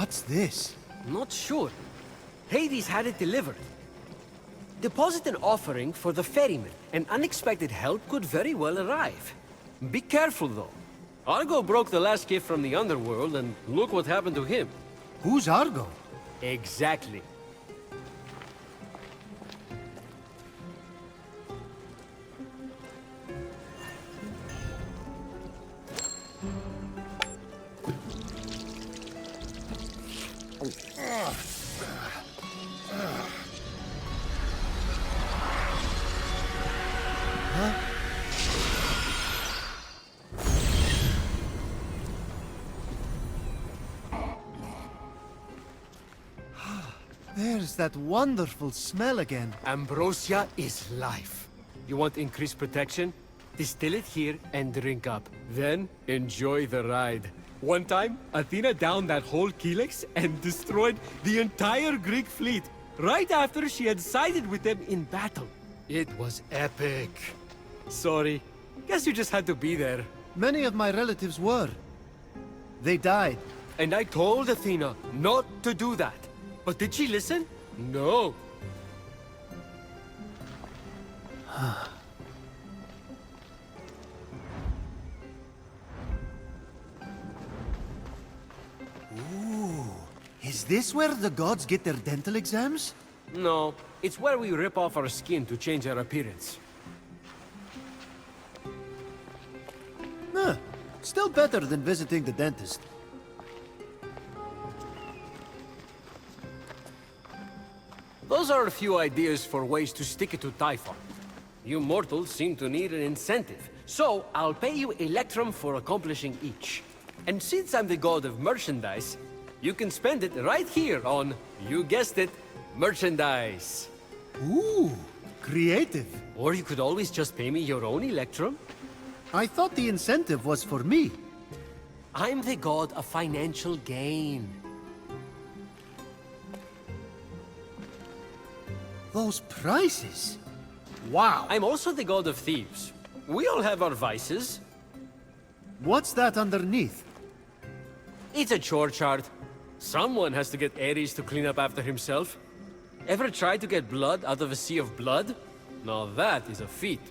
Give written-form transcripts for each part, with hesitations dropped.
What's this? Not sure. Hades had it delivered. Deposit an offering for the ferryman, and unexpected help could very well arrive. Be careful, though. Argo broke the last gift from the underworld, and look what happened to him. Who's Argo? Exactly. There's that wonderful smell again. Ambrosia is life. You want increased protection? Distill it here and drink up. Then, enjoy the ride. One time, Athena downed that whole Helix and destroyed the entire Greek fleet, right after she had sided with them in battle. It was epic. Sorry. Guess you just had to be there. Many of my relatives were. They died. And I told Athena not to do that. But did she listen? No. Ooh, is this where the gods get their dental exams? No, it's where we rip off our skin to change our appearance. Huh, still better than visiting the dentist. Those are a few ideas for ways to stick it to Typhon. You mortals seem to need an incentive, so I'll pay you Electrum for accomplishing each. And since I'm the god of merchandise, you can spend it right here on, you guessed it, merchandise. Ooh, creative. Or you could always just pay me your own Electrum. I thought the incentive was for me. I'm the god of financial gain. Those prices. Wow. I'm also the god of thieves. We all have our vices. What's that underneath? It's a chore chart. Someone has to get Ares to clean up after himself. Ever tried to get blood out of a sea of blood? Now that is a feat.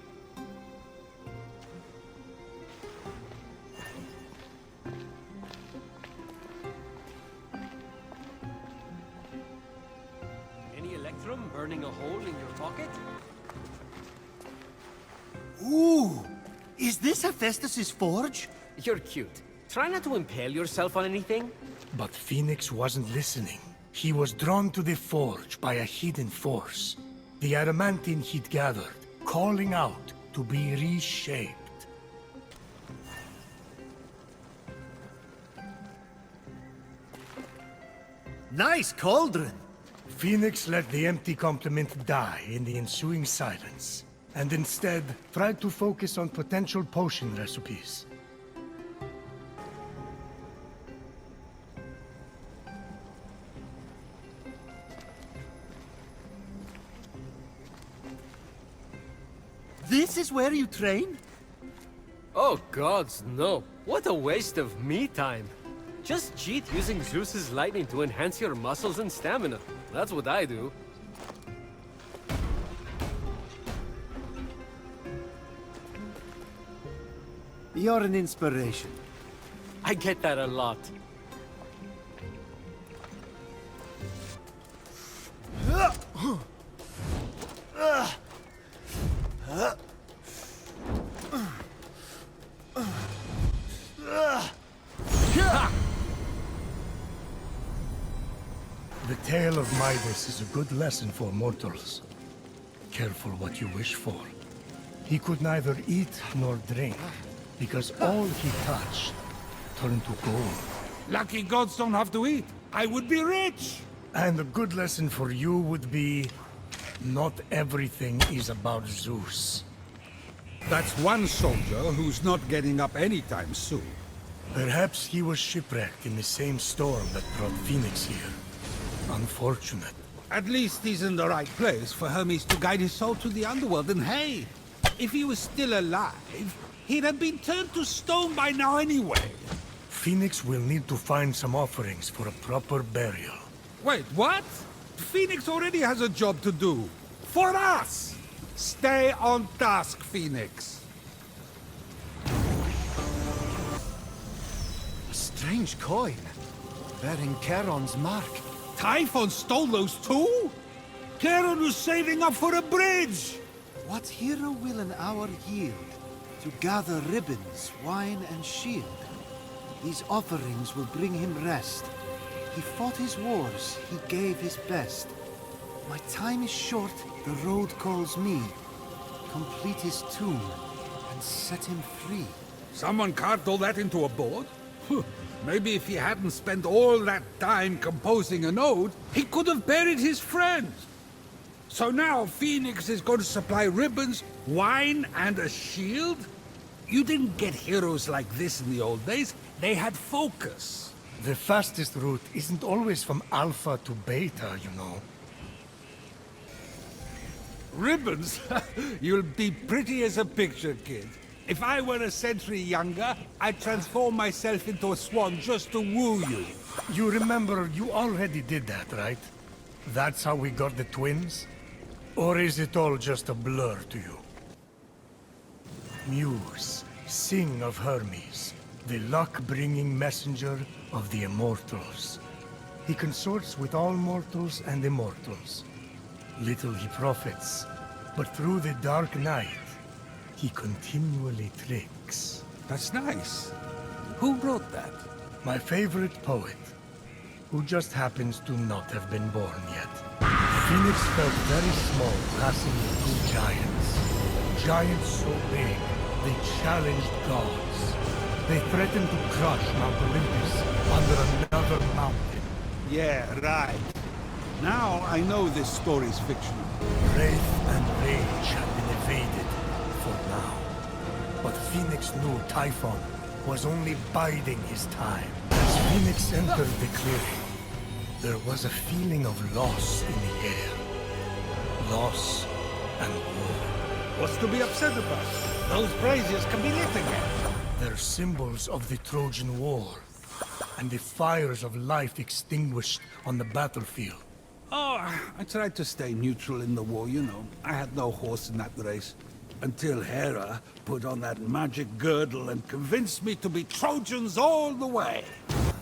Any Electrum burning a hole in your pocket? Ooh, is this Hephaestus's forge? You're cute. Try not to impale yourself on anything. But Fenyx wasn't listening. He was drawn to the forge by a hidden force. The adamantine he'd gathered, calling out to be reshaped. Nice cauldron. Fenyx let the empty compliment die in the ensuing silence, and instead tried to focus on potential potion recipes. This is where you train? Oh gods, no. What a waste of me time. Just cheat using Zeus's lightning to enhance your muscles and stamina. That's what I do. You're an inspiration. I get that a lot. The Tale of Midas is a good lesson for mortals. Careful what you wish for. He could neither eat nor drink, because all he touched turned to gold. Lucky gods don't have to eat. I would be rich. And a good lesson for you would be, not everything is about Zeus. That's one soldier who's not getting up anytime soon. Perhaps he was shipwrecked in the same storm that brought Fenyx here. Unfortunate. At least he's in the right place for Hermes to guide his soul to the underworld. And hey, if he was still alive, he'd have been turned to stone by now anyway. Fenyx will need to find some offerings for a proper burial. Wait, what? Phoenix already has a job to do. For us! Stay on task, Phoenix. A strange coin, bearing Charon's mark. Typhon stole those too? Charon was saving up for a bridge! What hero will an hour yield to gather ribbons, wine, and shield? These offerings will bring him rest. He fought his wars, he gave his best. My time is short, the road calls me. Complete his tomb and set him free. Someone carved all that into a board? Maybe if he hadn't spent all that time composing an ode, he could have buried his friend. So now Phoenix is going to supply ribbons, wine, and a shield? You didn't get heroes like this in the old days. They had focus. The fastest route isn't always from Alpha to Beta, you know. Ribbons? You'll be pretty as a picture, kid. If I were a century younger, I'd transform myself into a swan just to woo you. You remember you already did that, right? That's how we got the twins? Or is it all just a blur to you? Muse, sing of Hermes, the luck-bringing messenger of the Immortals. He consorts with all mortals and immortals. Little he profits, but through the dark night, he continually tricks. That's nice. Who wrote that? My favorite poet, who just happens to not have been born yet. Phoenix felt very small passing the two giants. Giants so big, they challenged gods. They threatened to crush Mount Olympus under another mountain. Yeah, right. Now I know this story's fictional. Wraith and rage had been evaded, for now. But Phoenix knew Typhon was only biding his time. As Phoenix entered the clearing, there was a feeling of loss in the air. Loss and war. What's to be upset about? Those braziers can be lit again. They're symbols of the Trojan War, and the fires of life extinguished on the battlefield. Oh, I tried to stay neutral in the war, you know. I had no horse in that race. Until Hera put on that magic girdle and convinced me to be Trojans all the way.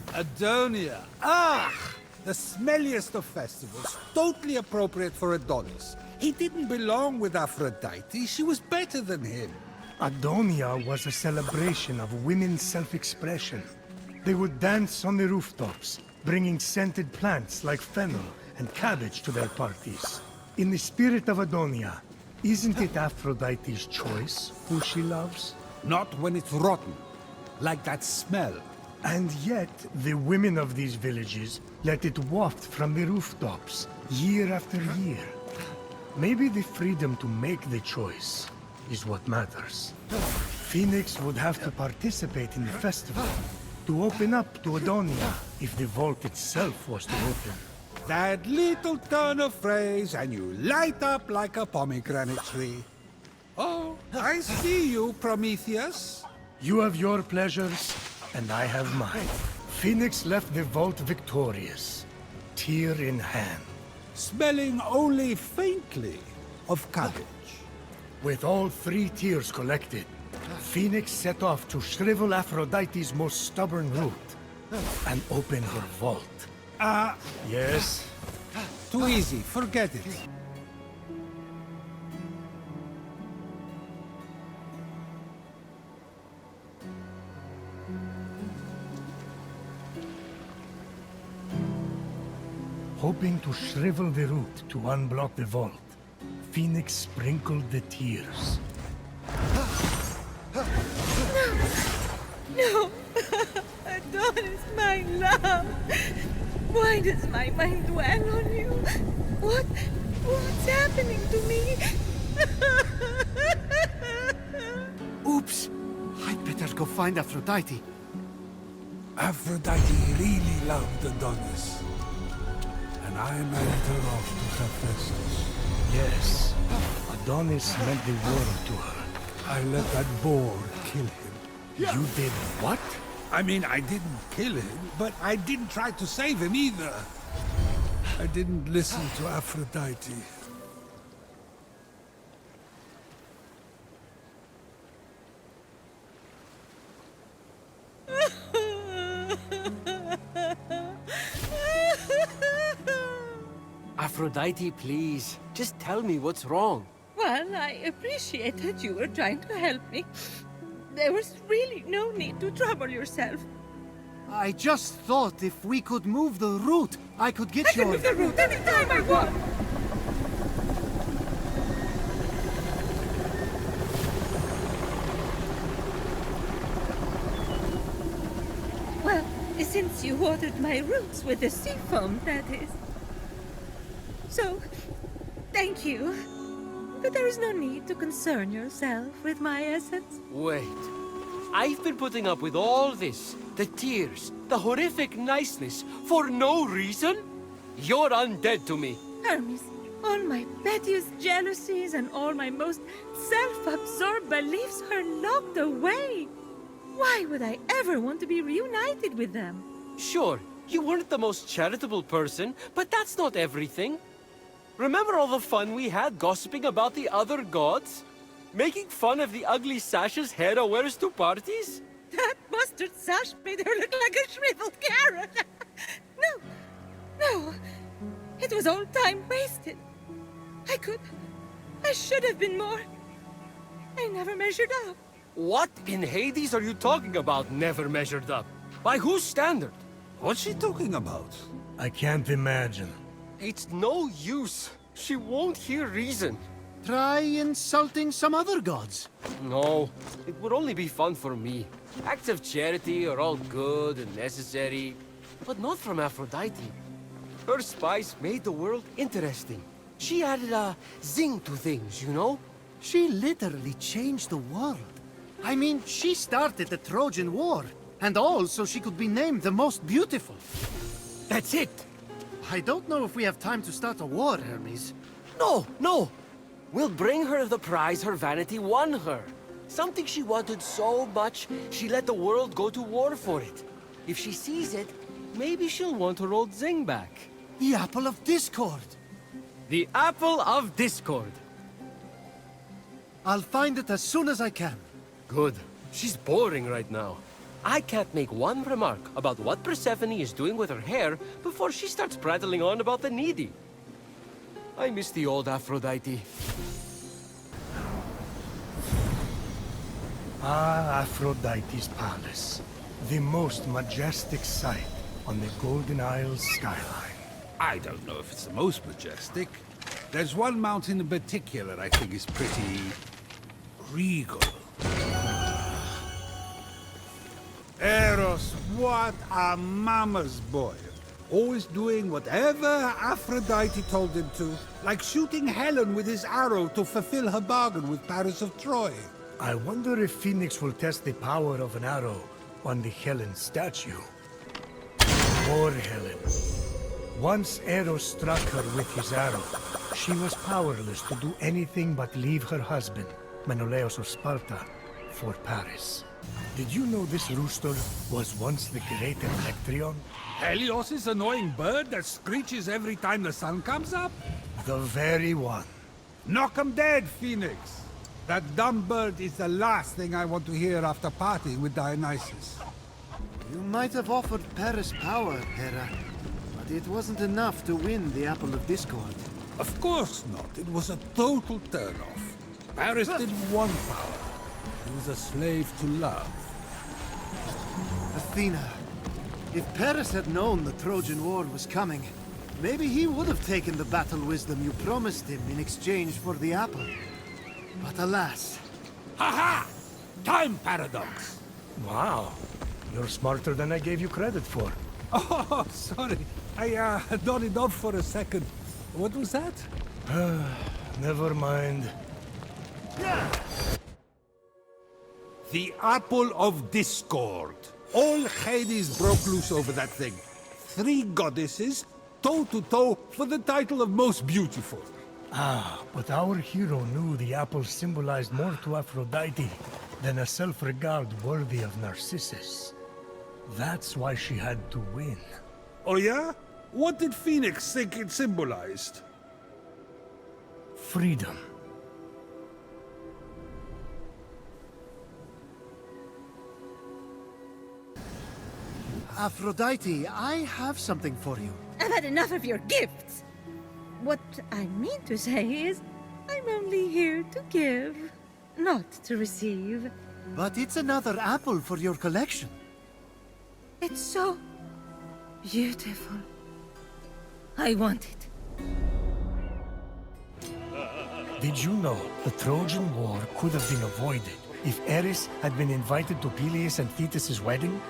Adonia. Ah! The smelliest of festivals. Totally appropriate for Adonis. He didn't belong with Aphrodite. She was better than him. Adonia was a celebration of women's self-expression. They would dance on the rooftops, bringing scented plants like fennel and cabbage to their parties. In the spirit of Adonia, isn't it Aphrodite's choice who she loves? Not when it's rotten. Like that smell. And yet, the women of these villages let it waft from the rooftops, year after year. Maybe the freedom to make the choice is what matters. Phoenix would have to participate in the festival, to open up to Adonia, if the vault itself was to open. That little turn of phrase, and you light up like a pomegranate tree. Oh, I see you, Prometheus. You have your pleasures, and I have mine. Phoenix left the vault victorious, tear in hand. Smelling only faintly of cabbage. With all 3 tears collected, Phoenix set off to shrivel Aphrodite's most stubborn root and open her vault. Yes? Too easy, forget it. Hoping to shrivel the root to unblock the vault, Phoenix sprinkled the tears. No! Adonis, my love! Why does my mind dwell on you? What's happening to me? Oops! I'd better go find Aphrodite. Aphrodite really loved Adonis. And I married her off to Hephaestus. Yes, Adonis meant the world to her. I let that boar kill him. You did what? I mean, I didn't kill him, but I didn't try to save him either. I didn't listen to Aphrodite. Aphrodite, please. Just tell me what's wrong. Well, I appreciate that you were trying to help me. There was really no need to trouble yourself. I just thought if we could move the route, I could get I can your... move the route anytime I want! Well, since you watered my roots with the sea foam, that is. So, thank you. But there is no need to concern yourself with my essence. Wait. I've been putting up with all this. The tears, the horrific niceness, for no reason? You're undead to me. Hermes, all my pettiest jealousies and all my most self-absorbed beliefs are locked away. Why would I ever want to be reunited with them? Sure, you weren't the most charitable person, but that's not everything. Remember all the fun we had gossiping about the other gods? Making fun of the ugly sashes Hera wears to parties? That mustard sash made her look like a shriveled carrot. No. It was all time wasted. I should have been more. I never measured up. What in Hades are you talking about, never measured up? By whose standard? What's she talking about? I can't imagine. It's no use. She won't hear reason. Try insulting some other gods. No, it would only be fun for me. Acts of charity are all good and necessary, but not from Aphrodite. Her spice made the world interesting. She added a zing to things, you know? She literally changed the world. I mean, she started the Trojan War, and all so she could be named the most beautiful. That's it! I don't know if we have time to start a war, Hermes. No! We'll bring her the prize her vanity won her. Something she wanted so much, she let the world go to war for it. If she sees it, maybe she'll want her old zing back. The Apple of Discord. The Apple of Discord. I'll find it as soon as I can. Good. She's boring right now. I can't make one remark about what Persephone is doing with her hair before she starts prattling on about the needy. I miss the old Aphrodite. Ah, Aphrodite's palace. The most majestic sight on the Golden Isles skyline. I don't know if it's the most majestic. There's one mountain in particular I think is pretty... regal. Eros, what a mama's boy. Always doing whatever Aphrodite told him to, like shooting Helen with his arrow to fulfill her bargain with Paris of Troy. I wonder if Phoenix will test the power of an arrow on the Helen statue. Poor Helen. Once Eros struck her with his arrow, she was powerless to do anything but leave her husband, Menelaus of Sparta, for Paris. Did you know this rooster was once the great Electrion? Helios' annoying bird that screeches every time the sun comes up? The very one. Knock 'em dead, Phoenix. That dumb bird is the last thing I want to hear after partying with Dionysus. You might have offered Paris power, Hera, but it wasn't enough to win the Apple of Discord. Of course not. It was a total turn-off. Paris didn't want power. He was a slave to love. Athena, if Paris had known the Trojan War was coming, maybe he would have taken the battle wisdom you promised him in exchange for the apple. But alas... Ha-ha! Time paradox! Wow. You're smarter than I gave you credit for. Oh, sorry. I nodded off for a second. What was that? Never mind. The Apple of Discord. All Hades broke loose over that thing. 3 goddesses, toe-to-toe for the title of most beautiful. Ah, but our hero knew the apple symbolized more to Aphrodite than a self-regard worthy of Narcissus. That's why she had to win. Oh yeah? What did Phoenix think it symbolized? Freedom. Aphrodite, I have something for you. I've had enough of your gifts. What I mean to say is, I'm only here to give, not to receive. But it's another apple for your collection. It's so beautiful. I want it. Did you know the Trojan War could have been avoided if Eris had been invited to Peleus and Thetis' wedding?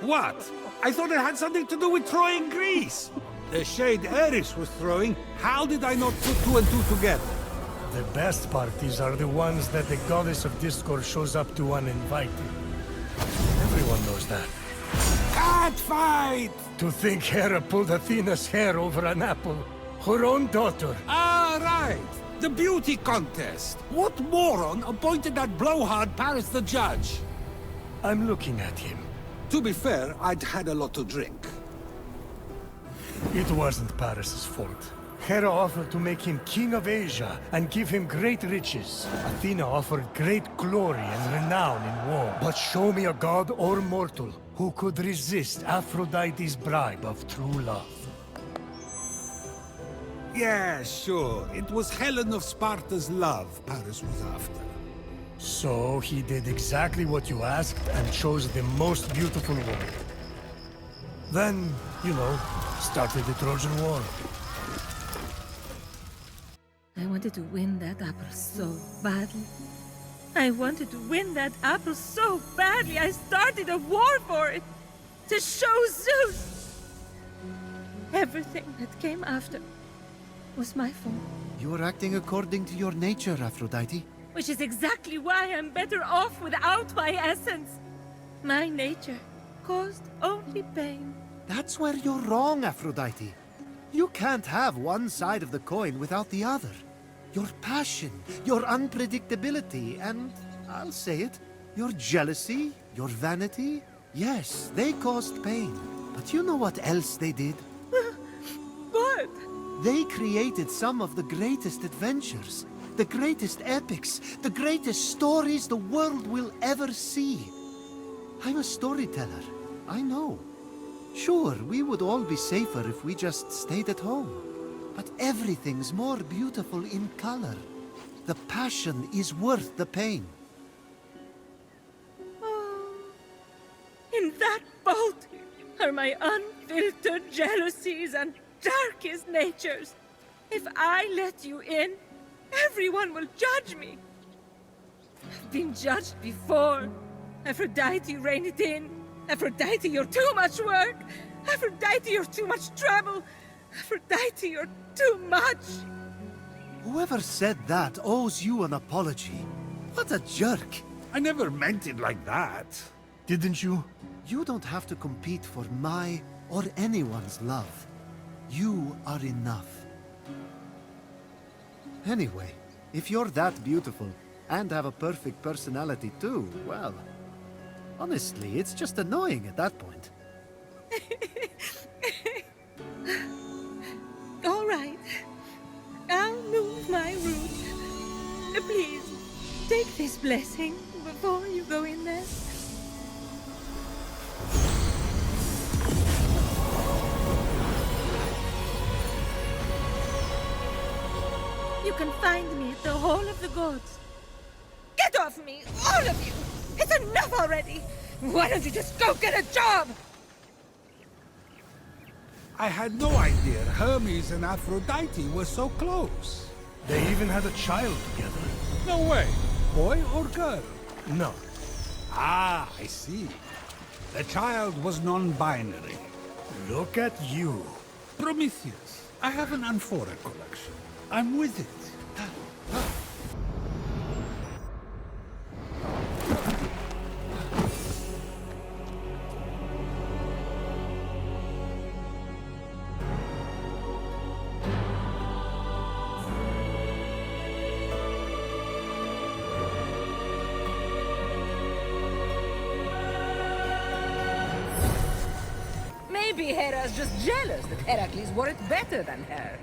What? I thought it had something to do with Troy and Greece. The shade Eris was throwing, how did I not put two and two together? The best parties are the ones that the goddess of discord shows up to uninvited. Everyone knows that. Cat fight! To think Hera pulled Athena's hair over an apple. Her own daughter. Ah, right. The beauty contest. What moron appointed that blowhard Paris the judge? I'm looking at him. To be fair, I'd had a lot to drink. It wasn't Paris's fault. Hera offered to make him king of Asia and give him great riches. Athena offered great glory and renown in war. But show me a god or mortal who could resist Aphrodite's bribe of true love. Yeah, sure. It was Helen of Sparta's love Paris was after. So he did exactly what you asked and chose the most beautiful woman. Then, you know, started the Trojan War. I wanted to win that apple so badly. I wanted to win that apple so badly. I started a war for it. To show Zeus. Everything that came after was my fault. You are acting according to your nature, Aphrodite. Which is exactly why I'm better off without my essence. My nature caused only pain. That's where you're wrong, Aphrodite. You can't have one side of the coin without the other. Your passion, your unpredictability, and, I'll say it, your jealousy, your vanity, yes, they caused pain. But you know what else they did? What? They created some of the greatest adventures, the greatest epics, the greatest stories the world will ever see. I'm a storyteller, I know. Sure, we would all be safer if we just stayed at home. But everything's more beautiful in color. The passion is worth the pain. Oh, in that boat are my unfiltered jealousies and darkest natures. If I let you in, everyone will judge me. I've been judged before. Aphrodite, rein it in. Aphrodite, you're too much work. Aphrodite, you're too much trouble. Aphrodite, you're too much. Whoever said that owes you an apology. What a jerk. I never meant it like that. Didn't you? You don't have to compete for my or anyone's love. You are enough. Anyway, if you're that beautiful and have a perfect personality too, well, honestly, it's just annoying at that point. All right. I'll move my route. Please, take this blessing before you go in there. You can find me at the Hall of the Gods. Get off me, all of you! It's enough already! Why don't you just go get a job? I had no idea Hermes and Aphrodite were so close. They even had a child together. No way. Boy or girl? No. Ah, I see. The child was non-binary. Look at you. Prometheus. I have an amphora collection. I'm with it. Maybe Hera's just jealous that Heracles wore it better than her.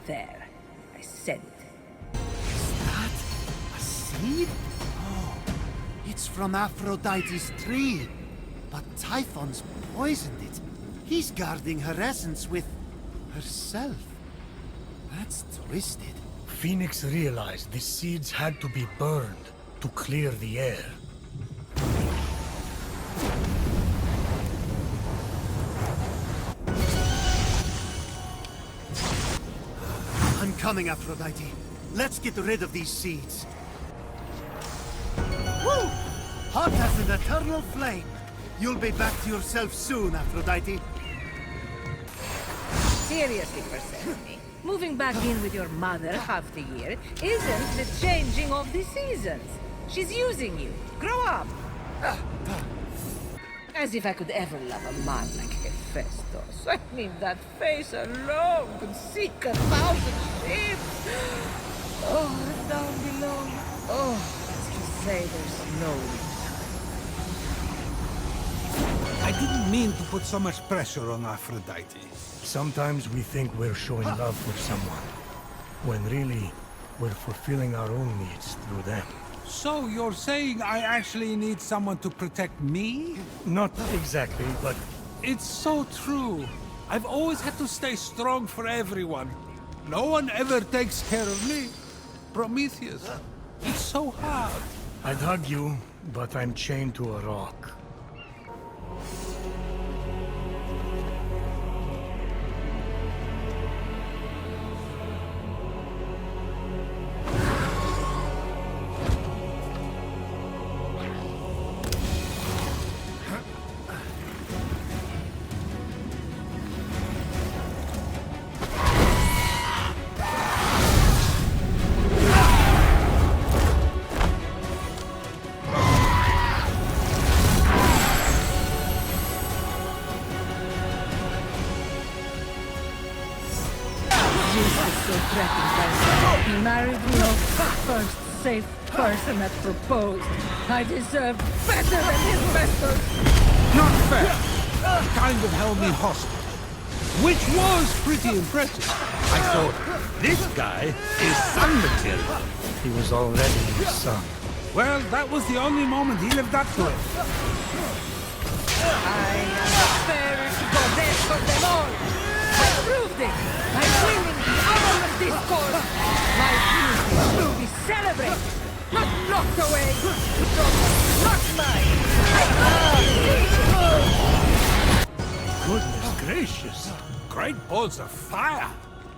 There, I said it. That? A seed? Oh, it's from Aphrodite's tree. But Typhon's poisoned it. He's guarding her essence with herself. That's twisted. Phoenix realized the seeds had to be burned to clear the air. I'm coming, Aphrodite. Let's get rid of these seeds. Woo! Hot as an eternal flame. You'll be back to yourself soon, Aphrodite. Seriously, Persephone, moving back in with your mother half the year isn't the changing of the seasons. She's using you. Grow up. As if I could ever love a man like Hephaestus. I mean, that face alone could sink 1,000 ships. Oh, and down below. Oh, let's just say there's no I didn't mean to put so much pressure on Aphrodite. Sometimes we think we're showing love for someone, when really, we're fulfilling our own needs through them. So you're saying I actually need someone to protect me? Not exactly, but It's so true. I've always had to stay strong for everyone. No one ever takes care of me. Prometheus. It's so hard. I'd hug you, but I'm chained to a rock. He married me off the first safe person that proposed. I deserved better than his vessels. Not fair. He kind of held me hostage. Which was pretty impressive. I thought, this guy is sun material. He was already your son. Well, that was the only moment he lived up to it. I am the fairest goddess for them all. I proved it by winning the honor of this court. My beauty will be celebrated, not locked away. Not mine. Goodness gracious! Great balls of fire.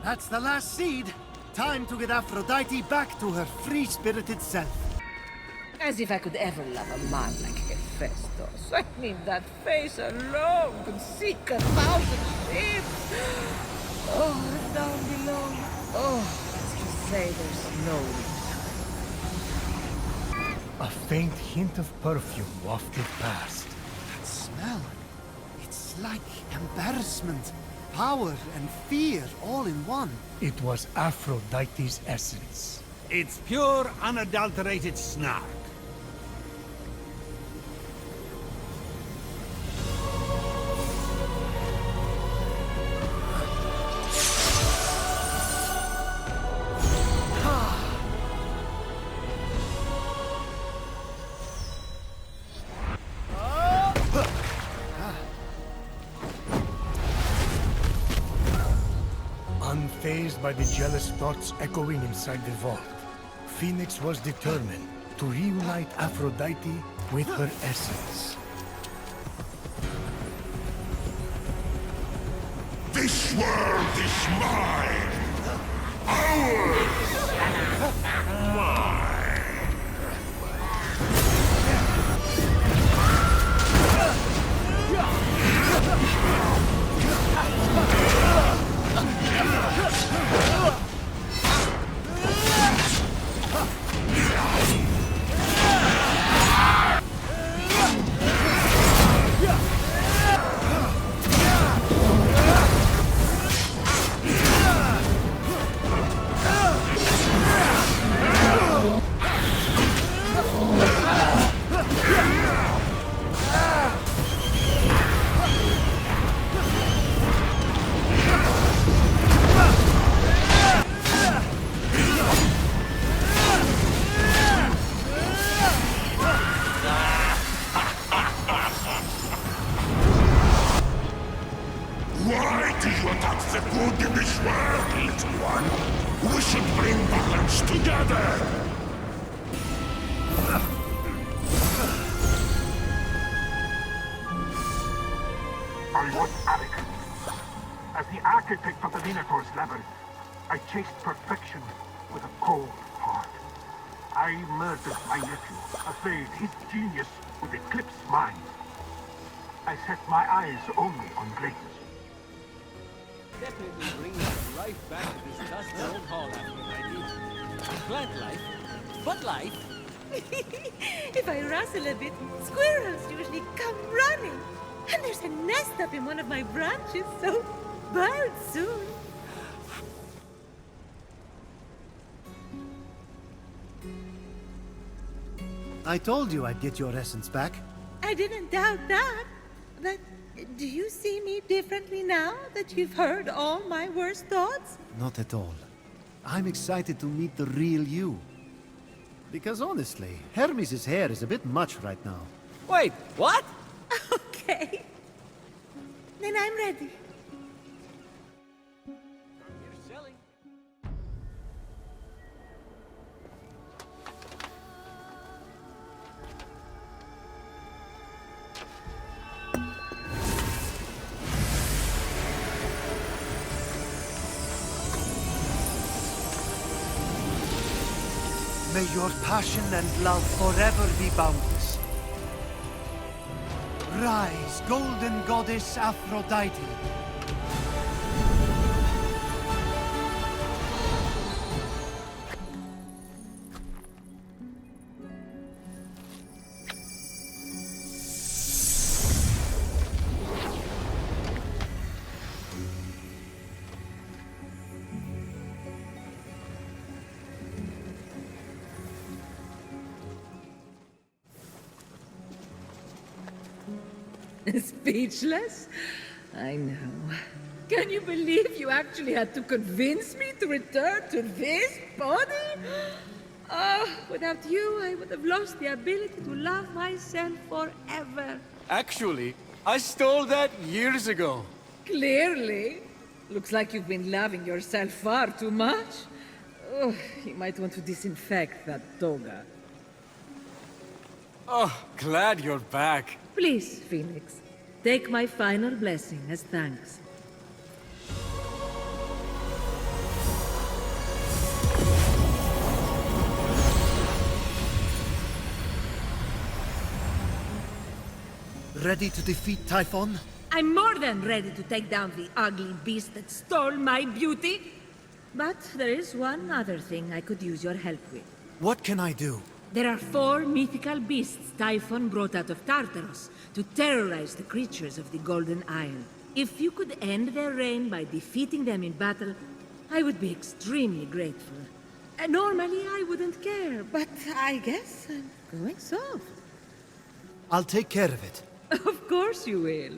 That's the last seed. Time to get Aphrodite back to her free-spirited self. As if I could ever love a man like Hephaestus. I mean, that face alone could sink 1,000 ships. Oh, and down below. Oh, let's just say there's no A faint hint of perfume wafted past. That smell. It's like embarrassment, power, and fear all in one. It was Aphrodite's essence. It's pure, unadulterated snark. Unfazed by the jealous thoughts echoing inside the vault, Phoenix was determined to reunite Aphrodite with her essence. This world is mine! Ours! Mine! mighty you attack the good in this world, little one. We should bring balance together. I was arrogant. As the architect of the Minotaur's labyrinth, I chased perfection with a cold heart. I murdered my nephew, afraid his genius would eclipse mine. I set my eyes only on greatness. Definitely bring life back to this dusty old hall after plant life, but life. If I rustle a bit, squirrels usually come running. And there's a nest up in one of my branches, so birds soon. I told you I'd get your essence back. I didn't doubt that. But do you see me differently now that you've heard all my worst thoughts? Not at all. I'm excited to meet the real you. Because honestly, Hermes' hair is a bit much right now. Wait, what? Okay. Then I'm ready. You're selling. May your passion and love forever be boundless. Rise, golden goddess Aphrodite. Speechless? I know. Can you believe you actually had to convince me to return to this body? Oh, without you, I would have lost the ability to love myself forever. Actually, I stole that years ago. Clearly. Looks like you've been loving yourself far too much. Oh, you might want to disinfect that toga. Oh, glad you're back. Please, Phoenix, take my final blessing as thanks. Ready to defeat Typhon? I'm more than ready to take down the ugly beast that stole my beauty. But there is one other thing I could use your help with. What can I do? There are 4 mythical beasts Typhon brought out of Tartarus to terrorize the creatures of the Golden Isle. If you could end their reign by defeating them in battle, I would be extremely grateful. Normally, I wouldn't care, but I guess I'm going soft. I'll take care of it. Of course you will.